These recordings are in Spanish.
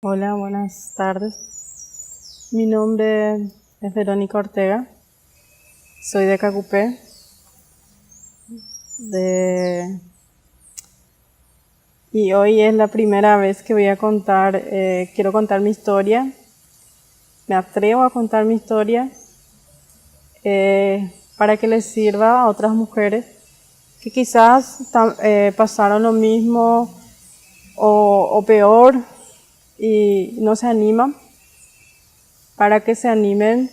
Hola, buenas tardes. Mi nombre es Verónica Ortega. Soy de Cacupé. Y hoy es la primera vez que voy a contar, quiero contar mi historia. Me atrevo a contar mi historia para que les sirva a otras mujeres que quizás pasaron lo mismo o peor y no se animan, para que se animen.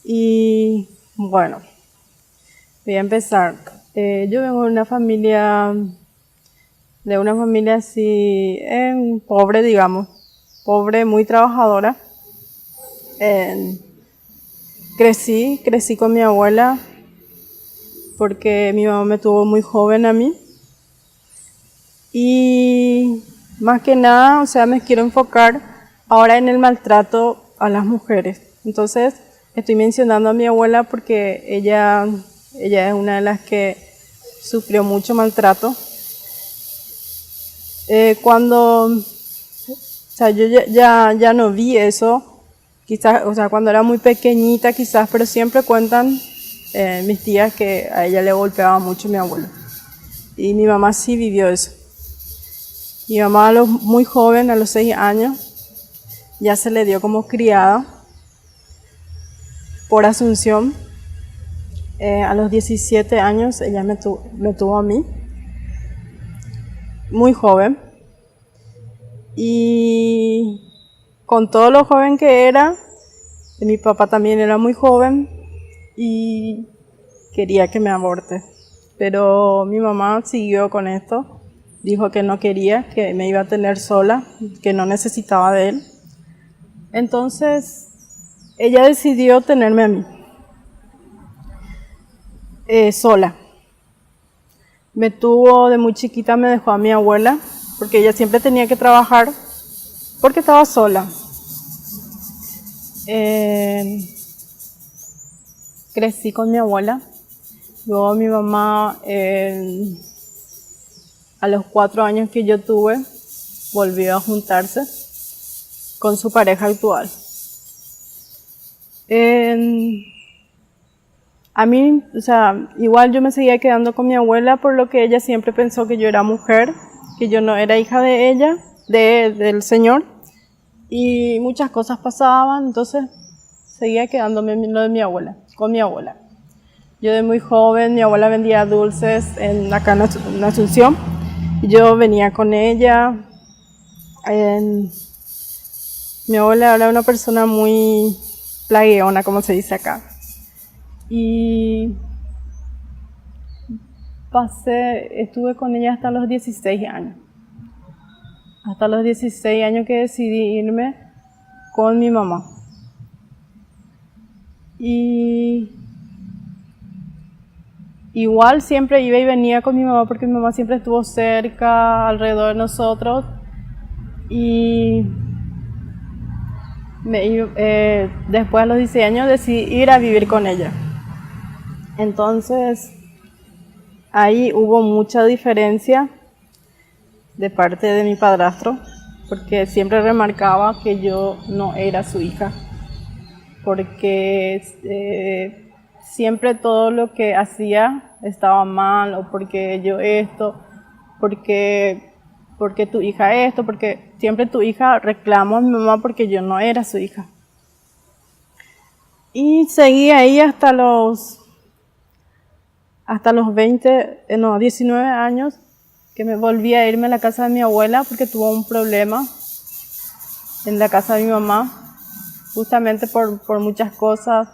Y bueno, voy a empezar. Yo vengo de una familia así, pobre, digamos, pobre, muy trabajadora. Crecí con mi abuela porque mi mamá me tuvo muy joven a mí. Y más que nada, o sea, me quiero enfocar ahora en el maltrato a las mujeres. Entonces, estoy mencionando a mi abuela porque ella es una de las que sufrió mucho maltrato. O sea, yo ya no vi eso, quizás, o sea, cuando era muy pequeñita quizás, pero siempre cuentan mis tías que a ella le golpeaba mucho mi abuelo. Y mi mamá sí vivió eso. Mi mamá muy joven, a los 6 años, ya se le dio como criada por Asunción. A los 17 años ella me tuvo a mí, muy joven. Y con todo lo joven que era, mi papá también era muy joven y quería que me aborte. Pero mi mamá siguió con esto, dijo que no quería, que me iba a tener sola, que no necesitaba de él. Entonces, ella decidió tenerme a mí, sola. Me tuvo de muy chiquita, me dejó a mi abuela, porque ella siempre tenía que trabajar, porque estaba sola. Crecí con mi abuela. Luego mi mamá, a los 4 años que yo tuve, volvió a juntarse con su pareja actual. A mí, o sea, igual yo me seguía quedando con mi abuela por lo que ella siempre pensó que yo era mujer, que yo no era hija de ella, del señor, y muchas cosas pasaban, entonces seguía quedándome lo de mi abuela, con mi abuela. Yo de muy joven, mi abuela vendía dulces acá en Asunción, y yo venía con ella. Mi abuela era una persona muy plagueona, como se dice acá. Y estuve con ella hasta los 16 años. Hasta los 16 años que decidí irme con mi mamá. Y igual siempre iba y venía con mi mamá porque mi mamá siempre estuvo cerca, alrededor de nosotros. Y después de los 16 años decidí ir a vivir con ella. Entonces, ahí hubo mucha diferencia de parte de mi padrastro, porque siempre remarcaba que yo no era su hija, porque siempre todo lo que hacía estaba mal, o porque yo esto, porque tu hija esto, porque siempre tu hija reclamó a mi mamá porque yo no era su hija. Y seguí ahí hasta los 19 años, que me volví a irme a la casa de mi abuela porque tuvo un problema en la casa de mi mamá, justamente por muchas cosas,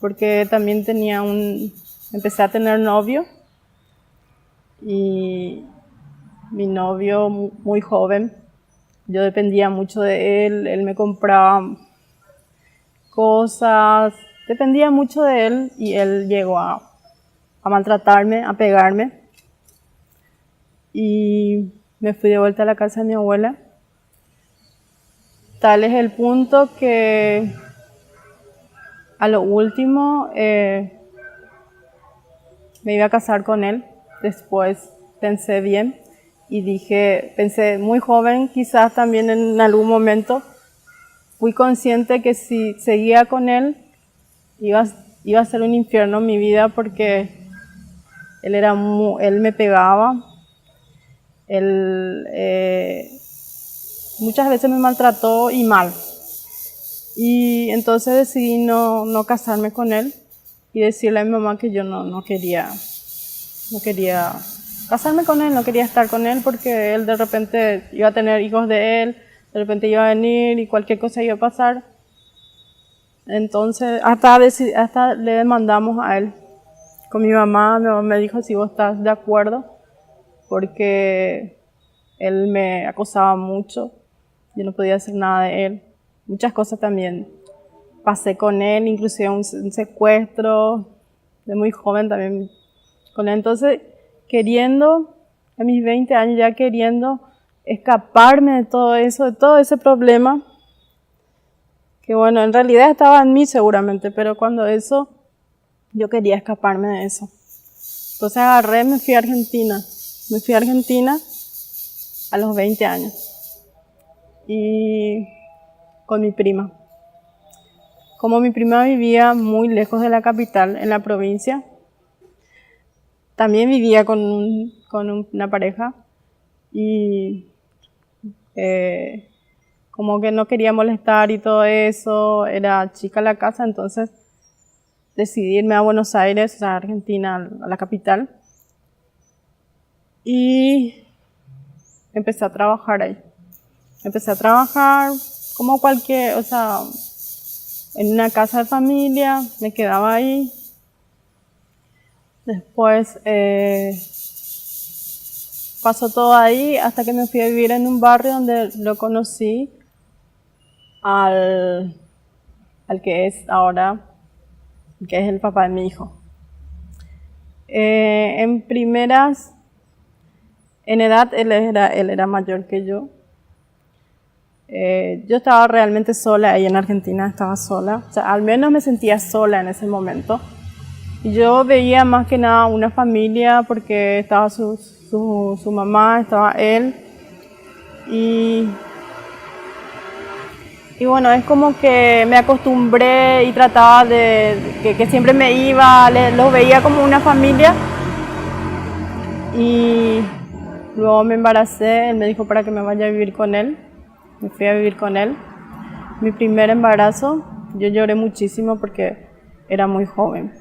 porque también empecé a tener novio, y mi novio muy joven, yo dependía mucho de él me compraba cosas, dependía mucho de él, y él llegó a maltratarme, a pegarme, y me fui de vuelta a la casa de mi abuela. Tal es el punto que a lo último me iba a casar con él. Después pensé bien y dije, pensé muy joven, quizás también en algún momento, fui consciente que si seguía con él, iba a ser un infierno en mi vida porque él me pegaba, él muchas veces me maltrató y mal. Y entonces decidí no casarme con él y decirle a mi mamá que yo no quería casarme con él, no quería estar con él porque él de repente iba a tener hijos de él, de repente iba a venir y cualquier cosa iba a pasar. Entonces hasta le demandamos a él. Con mi mamá me dijo si vos estás de acuerdo porque él me acosaba mucho, yo no podía hacer nada de él. Muchas cosas también pasé con él, inclusive un secuestro de muy joven también con él. Entonces, queriendo, a mis 20 años ya queriendo escaparme de todo eso, de todo ese problema, que bueno, en realidad estaba en mí seguramente, pero cuando yo quería escaparme de eso. Entonces agarré, me fui a Argentina a los 20 años y con mi prima. Como mi prima vivía muy lejos de la capital, en la provincia, también vivía con una pareja y como que no quería molestar y todo eso, era chica la casa, entonces decidí irme a Buenos Aires, a Argentina, a la capital, y empecé a trabajar ahí. Empecé a trabajar como cualquier, o sea, en una casa de familia, me quedaba ahí. Después pasó todo ahí hasta que me fui a vivir en un barrio donde lo conocí al que es ahora, que es el papá de mi hijo. En primeras, en edad él era mayor que yo. Yo estaba realmente sola ahí en Argentina, estaba sola. O sea, al menos me sentía sola en ese momento. Y yo veía más que nada una familia porque estaba su mamá, estaba él. Y bueno, es como que me acostumbré y trataba que siempre me iba, los veía como una familia. Y luego me embaracé, él me dijo para que me vaya a vivir con él. Me fui a vivir con él. Mi primer embarazo, yo lloré muchísimo porque era muy joven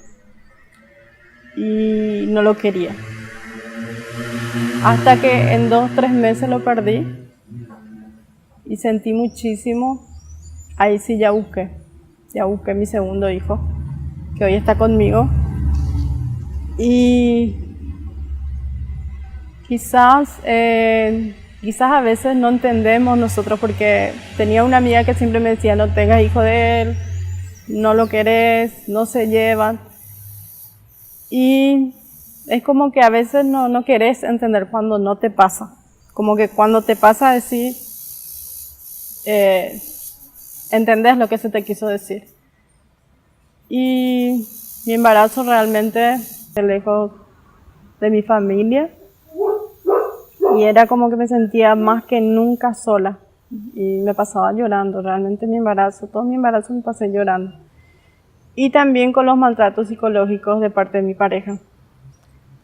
y no lo quería. Hasta que en 2-3 meses lo perdí y sentí muchísimo. Ahí sí ya busqué mi segundo hijo, que hoy está conmigo. Y quizás a veces no entendemos nosotros, porque tenía una amiga que siempre me decía, no tengas hijo de él, no lo querés, no se llevan. Y es como que a veces no querés entender cuando no te pasa. Como que cuando te pasa decir, entendés lo que se te quiso decir. Y mi embarazo realmente lejos de mi familia. Y era como que me sentía más que nunca sola. Y me pasaba llorando, realmente todo mi embarazo me pasé llorando. Y también con los maltratos psicológicos de parte de mi pareja.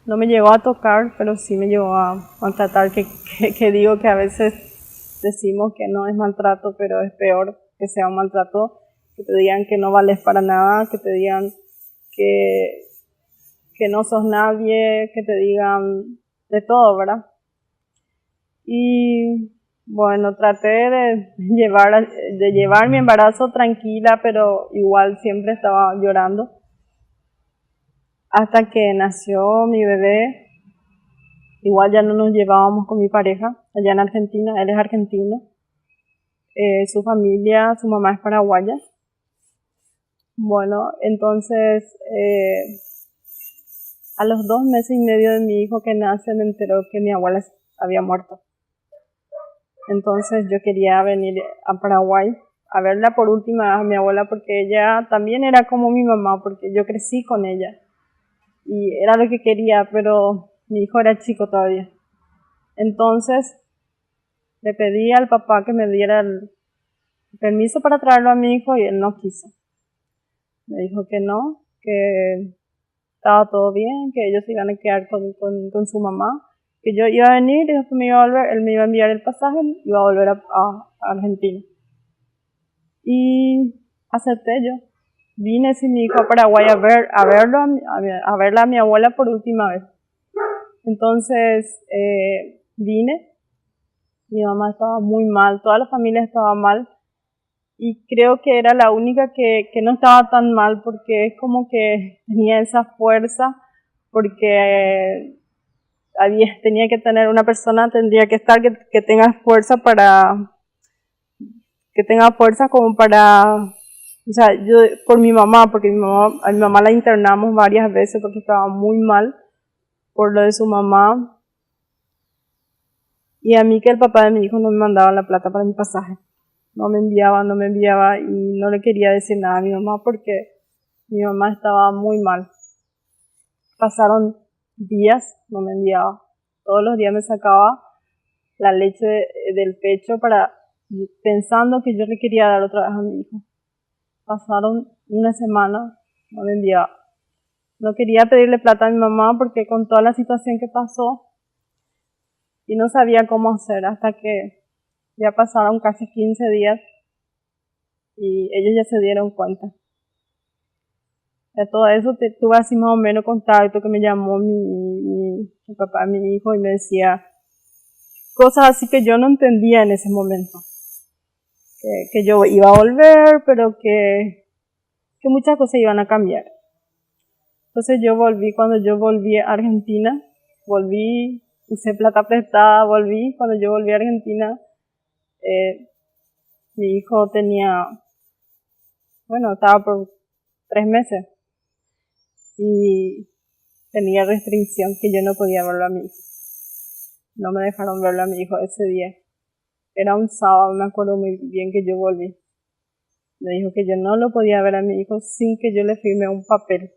No me llegó a tocar, pero sí me llegó a maltratar, que digo que a veces decimos que no es maltrato, pero es peor que sea un maltrato, que te digan que no vales para nada, que te digan que no sos nadie, que te digan de todo, ¿verdad? Y bueno, traté de llevar mi embarazo tranquila, pero igual siempre estaba llorando. Hasta que nació mi bebé, igual ya no nos llevábamos con mi pareja allá en Argentina, él es argentino, su familia, su mamá es paraguaya. Bueno, entonces a los 2 meses y medio de mi hijo que nace me enteró que mi abuela había muerto. Entonces yo quería venir a Paraguay a verla por última vez a mi abuela, porque ella también era como mi mamá, porque yo crecí con ella y era lo que quería, pero mi hijo era chico todavía. Entonces le pedí al papá que me diera el permiso para traerlo a mi hijo y él no quiso. Me dijo que no, que estaba todo bien, que ellos iban a quedar con su mamá, que yo iba a venir y después me iba a volver, él me iba a enviar el pasaje y iba a volver a Argentina. Y acepté yo. Vine sin mi hijo a Paraguay a verla a mi abuela por última vez. Entonces vine, mi mamá estaba muy mal, toda la familia estaba mal y creo que era la única que no estaba tan mal porque es como que tenía esa fuerza, porque tenía que tener una persona, tendría que estar que tenga fuerza como para, o sea, yo por mi mamá, porque a mi mamá la internamos varias veces porque estaba muy mal por lo de su mamá. Y a mí que el papá de mi hijo no me mandaba la plata para mi pasaje. No me enviaba y no le quería decir nada a mi mamá porque mi mamá estaba muy mal. Pasaron días, no me enviaba. Todos los días me sacaba la leche del pecho pensando que yo le quería dar otra vez a mi hijo. Pasaron una semana, no me enviaba. No quería pedirle plata a mi mamá porque con toda la situación que pasó y no sabía cómo hacer hasta que ya pasaron casi 15 días y ellos ya se dieron cuenta. De todo eso tuve así más o menos contacto, que me llamó mi papá, mi hijo, y me decía cosas así que yo no entendía en ese momento. Que yo iba a volver, pero que muchas cosas iban a cambiar. Entonces cuando yo volví a Argentina, usé plata prestada, cuando yo volví a Argentina, mi hijo estaba por 3 meses y tenía restricción que yo no podía verlo a mi hijo. No me dejaron verlo a mi hijo ese día. Era un sábado, me acuerdo muy bien que yo volví. Me dijo que yo no lo podía ver a mi hijo sin que yo le firme un papel.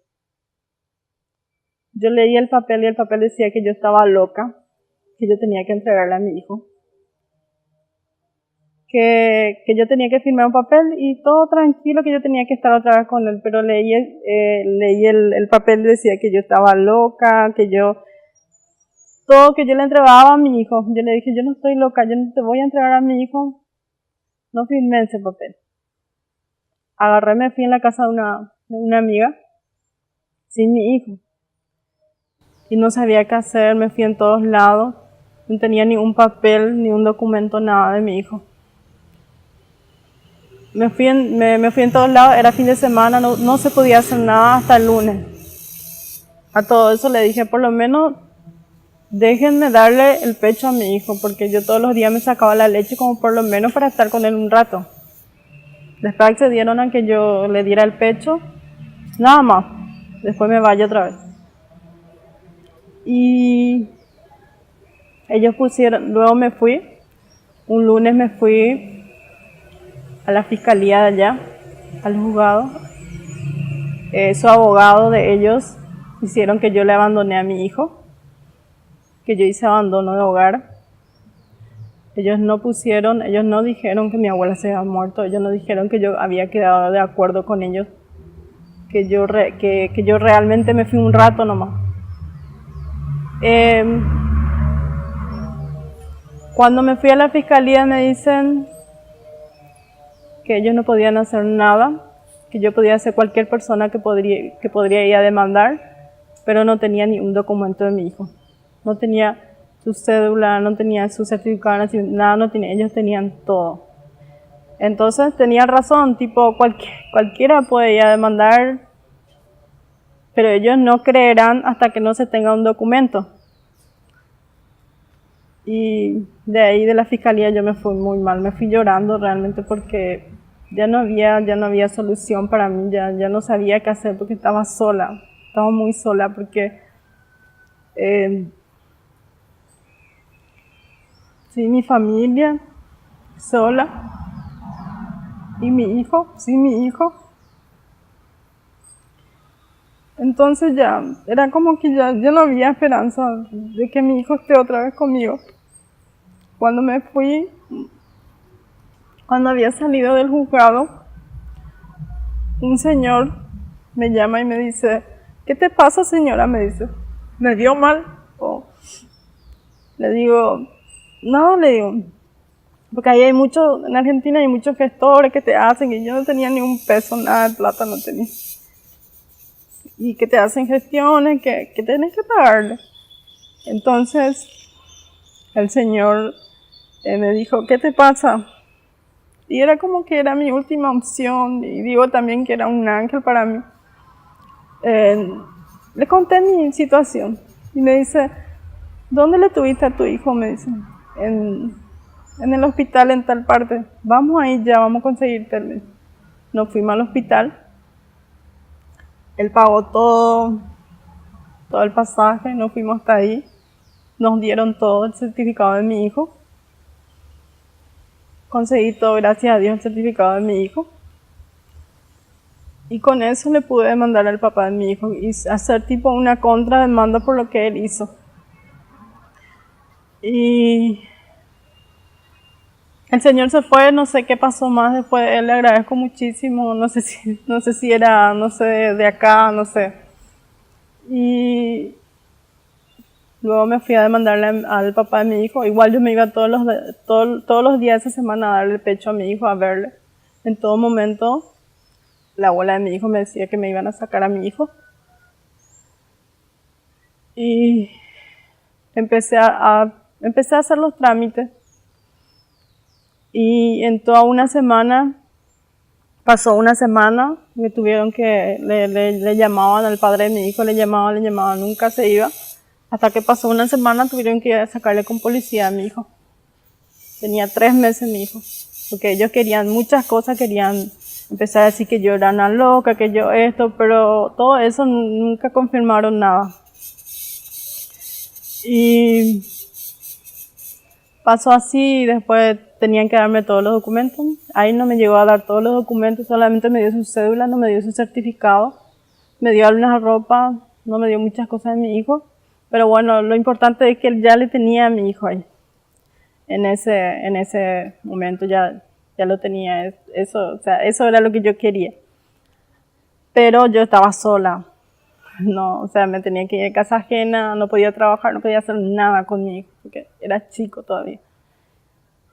Yo leí el papel y el papel decía que yo estaba loca, que yo tenía que entregarle a mi hijo. Que yo tenía que firmar un papel y todo tranquilo, que yo tenía que estar otra vez con él, pero leí el papel y decía que yo estaba loca, que yo le entregaba a mi hijo. Yo le dije, yo no estoy loca, yo no te voy a entregar a mi hijo. No firmé ese papel. Agarré, me fui en la casa de una amiga sin mi hijo. Y no sabía qué hacer, me fui en todos lados. No tenía ni un papel, ni un documento, nada de mi hijo. Me fui en todos lados, era fin de semana, no se podía hacer nada hasta el lunes. A todo eso le dije, por lo menos déjenme darle el pecho a mi hijo, porque yo todos los días me sacaba la leche como por lo menos para estar con él un rato. Después accedieron a que yo le diera el pecho, nada más, después me vaya otra vez. Y ellos luego me fui, un lunes me fui a la fiscalía de allá, al juzgado. Su abogado de ellos hicieron que yo le abandoné a mi hijo, que yo hice abandono de hogar. Ellos no dijeron que mi abuela se había muerto, ellos no dijeron que yo había quedado de acuerdo con ellos, que yo realmente me fui un rato nomás. Cuando me fui a la fiscalía me dicen que ellos no podían hacer nada, que yo podía ser cualquier persona que podría ir a demandar, pero no tenía ni un documento de mi hijo. No tenía su cédula, no tenía su certificado, nada, no tenía, ellos tenían todo. Entonces tenía razón, tipo cualquiera puede ir a demandar, pero ellos no creerán hasta que no se tenga un documento. Y de ahí de la fiscalía yo me fui muy mal, me fui llorando realmente porque ya no había solución para mí, ya no sabía qué hacer porque estaba muy sola porque sin mi familia, sola, y mi hijo, sin mi hijo. Entonces ya era como que ya no había esperanza de que mi hijo esté otra vez conmigo. Cuando me fui, cuando había salido del juzgado, un señor me llama y me dice, ¿qué te pasa, señora? Me dice, ¿me dio mal? O le digo, no, le digo, porque ahí hay muchos, en Argentina hay muchos gestores que te hacen, y yo no tenía ni un peso, nada de plata no tenía. Y que te hacen gestiones, que tenés que pagarle. Entonces, el señor me dijo, ¿qué te pasa? Y era como que era mi última opción, y digo también que era un ángel para mí. Le conté mi situación, y me dice, ¿dónde le tuviste a tu hijo? Me dice, en el hospital en tal parte. Vamos a ir ya, vamos a conseguirte. Nos fuimos al hospital. Él pagó todo el pasaje, nos fuimos hasta ahí. Nos dieron todo el certificado de mi hijo. Conseguí todo, gracias a Dios, el certificado de mi hijo. Y con eso le pude demandar al papá de mi hijo y hacer tipo una contrademanda por lo que él hizo. Y el señor se fue, no sé qué pasó más después, él le agradezco muchísimo, no sé si era, no sé, de acá, no sé. Y luego me fui a demandarle al papá de mi hijo. Igual yo me iba todos los días de esa semana a darle el pecho a mi hijo, a verle. En todo momento, la abuela de mi hijo me decía que me iban a sacar a mi hijo. Y empecé a hacer los trámites. Y en toda una semana, pasó una semana, me tuvieron que, le llamaban al padre de mi hijo, le llamaban, nunca se iba. Hasta que pasó una semana, tuvieron que ir a sacarle con policía a mi hijo. Tenía 3 meses mi hijo. Porque ellos querían muchas cosas, querían empezar a decir que yo era una loca, que yo esto, pero todo eso nunca confirmaron nada. Y pasó así, y después tenían que darme todos los documentos. Ahí no me llegó a dar todos los documentos, solamente me dio su cédula, no me dio su certificado, me dio algunas ropas, no me dio muchas cosas de mi hijo. Pero bueno, lo importante es que él ya le tenía a mi hijo ahí. En ese momento ya lo tenía. Eso, o sea, eso era lo que yo quería. Pero yo estaba sola. No, o sea, me tenía que ir a casa ajena, no podía trabajar, no podía hacer nada con mi hijo, porque era chico todavía.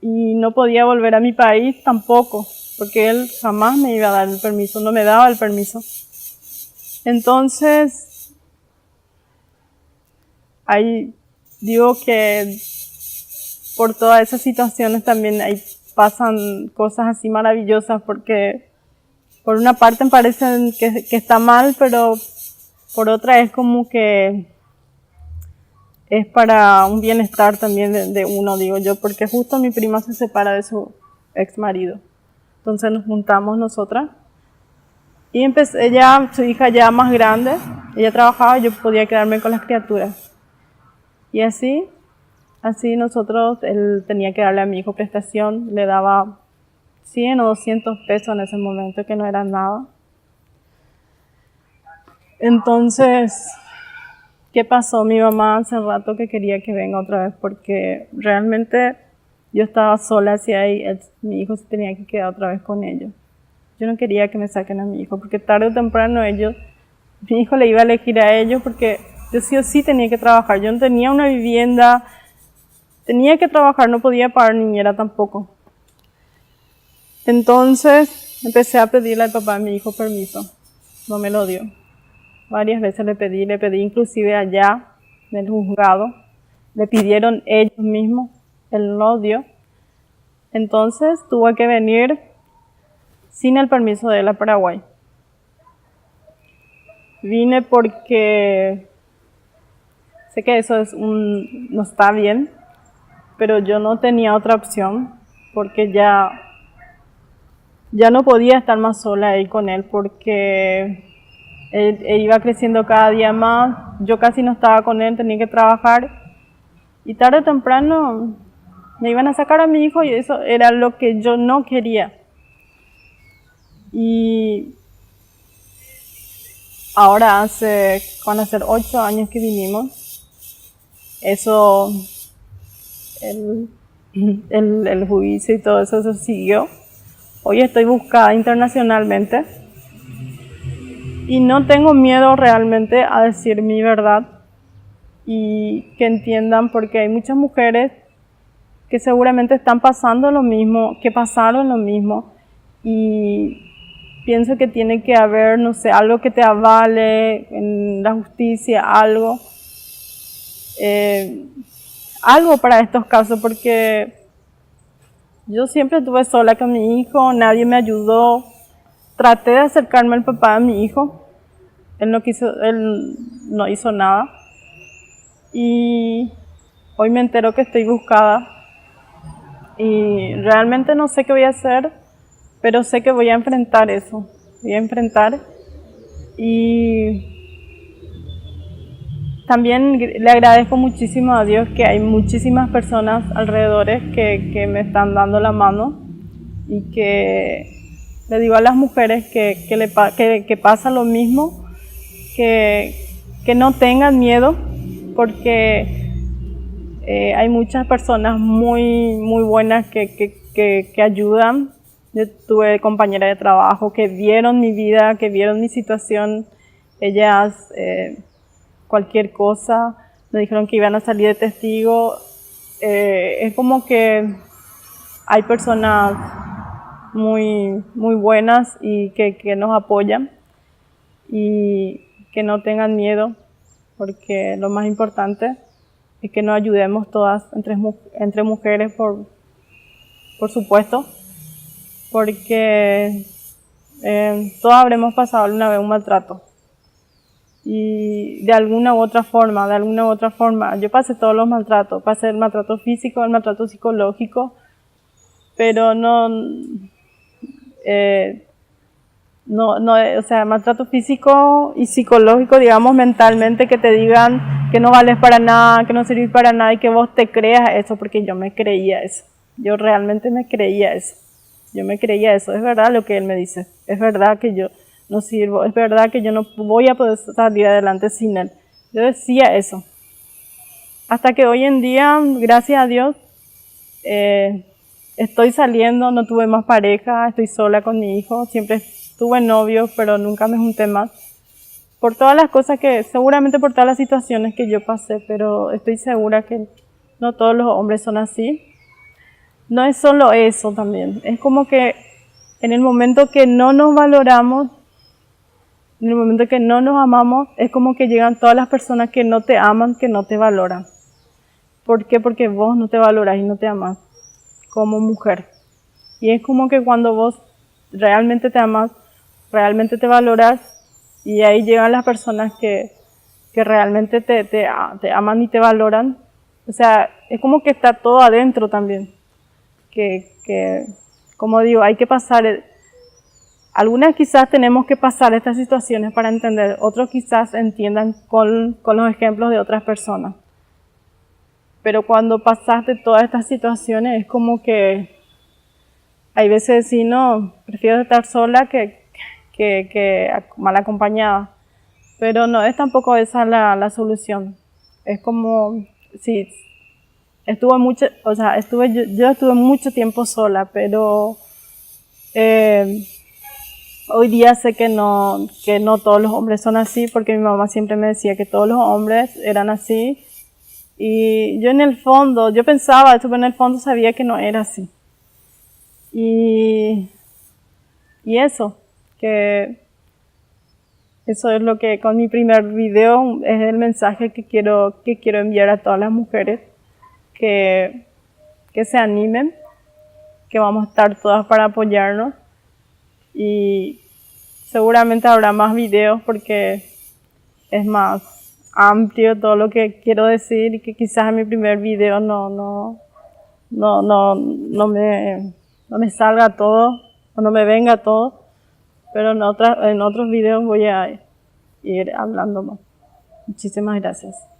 Y no podía volver a mi país tampoco, porque él jamás me iba a dar el permiso, no me daba el permiso. Entonces, ahí digo que por todas esas situaciones también ahí pasan cosas así maravillosas, porque por una parte me parece que está mal, pero por otra es como que es para un bienestar también de uno, digo yo, porque justo mi prima se separa de su ex marido. Entonces nos juntamos nosotras y ella, su hija ya más grande, ella trabajaba y yo podía quedarme con las criaturas. Y así nosotros, él tenía que darle a mi hijo prestación, le daba 100 o 200 pesos en ese momento, que no era nada. Entonces, ¿qué pasó? Mi mamá hace rato que quería que venga otra vez, porque realmente yo estaba sola hacia ahí, mi hijo se tenía que quedar otra vez con ellos. Yo no quería que me saquen a mi hijo, porque tarde o temprano mi hijo le iba a elegir a ellos, porque yo sí o sí tenía que trabajar. Yo no tenía una vivienda, tenía que trabajar, no podía pagar niñera tampoco. Entonces empecé a pedirle al papá de mi hijo permiso, no me lo dio. Varias veces le pedí inclusive allá en el juzgado, le pidieron ellos mismos, él no dio. Entonces tuve que venir sin el permiso de él a Paraguay. Vine porque sé que eso no está bien, pero yo no tenía otra opción, porque ya no podía estar más sola ahí con él, porque él iba creciendo cada día más, yo casi no estaba con él, tenía que trabajar, y tarde o temprano me iban a sacar a mi hijo, y eso era lo que yo no quería. Y ahora van a ser 8 años que vinimos. Eso, el juicio y todo eso se siguió. Hoy estoy buscada internacionalmente y no tengo miedo realmente a decir mi verdad y que entiendan, porque hay muchas mujeres que seguramente están pasando lo mismo, que pasaron lo mismo, y pienso que tiene que haber, no sé, algo que te avale en la justicia, algo para estos casos, porque yo siempre estuve sola con mi hijo, nadie me ayudó, traté de acercarme al papá de mi hijo, él no hizo nada, y hoy me entero que estoy buscada, y realmente no sé qué voy a hacer, pero sé que voy a enfrentar eso, voy a enfrentar. Y también le agradezco muchísimo a Dios que hay muchísimas personas alrededor que me están dando la mano, y que le digo a las mujeres que pasa lo mismo, que no tengan miedo, porque hay muchas personas muy buenas que ayudan. Yo tuve compañeras de trabajo que vieron mi vida, que vieron mi situación. Ellas, cualquier cosa, me dijeron que iban a salir de testigo. Es como que hay personas muy buenas y que nos apoyan, y que no tengan miedo, porque lo más importante es que nos ayudemos todas entre mujeres, por supuesto, porque todas habremos pasado alguna vez un maltrato, y de alguna u otra forma, yo pasé todos los maltratos, pasé el maltrato físico, el maltrato psicológico, pero o sea, maltrato físico y psicológico, digamos, mentalmente, que te digan que no vales para nada, que no sirves para nada, y que vos te creas eso, porque yo me creía eso. Yo realmente me creía eso. Yo me creía eso. Es verdad lo que él me dice. Es verdad que yo no sirvo. Es verdad que yo no voy a poder salir adelante sin él. Yo decía eso. Hasta que hoy en día, gracias a Dios, estoy saliendo, no tuve más pareja, estoy sola con mi hijo. Siempre tuve novio, pero nunca me junté más. Por todas las cosas seguramente por todas las situaciones que yo pasé, pero estoy segura que no todos los hombres son así. No es solo eso también, es como que en el momento que no nos valoramos, en el momento que no nos amamos, es como que llegan todas las personas que no te aman, que no te valoran. ¿Por qué? Porque vos no te valoras y no te amas como mujer. Y es como que cuando vos realmente te amas, realmente te valoras, y ahí llegan las personas que realmente te aman y te valoran. O sea, es como que está todo adentro también. Que como digo, hay que pasar. Algunas quizás tenemos que pasar estas situaciones para entender, otros quizás entiendan con los ejemplos de otras personas. Pero cuando pasaste todas estas situaciones, es como que hay veces decir, no, prefiero estar sola que mal acompañada. Pero no es tampoco esa la solución. Es como, sí, yo estuve mucho tiempo sola, pero hoy día sé que no todos los hombres son así, porque mi mamá siempre me decía que todos los hombres eran así. Y yo en el fondo, yo pensaba eso, pero en el fondo sabía que no era así. Y eso, que eso es lo que con mi primer video es el mensaje que quiero enviar a todas las mujeres, que se animen, que vamos a estar todas para apoyarnos, y seguramente habrá más videos porque es más amplio todo lo que quiero decir, y que quizás en mi primer video no me salga todo o no me venga todo, pero en otros videos voy a ir hablando más. Muchísimas gracias.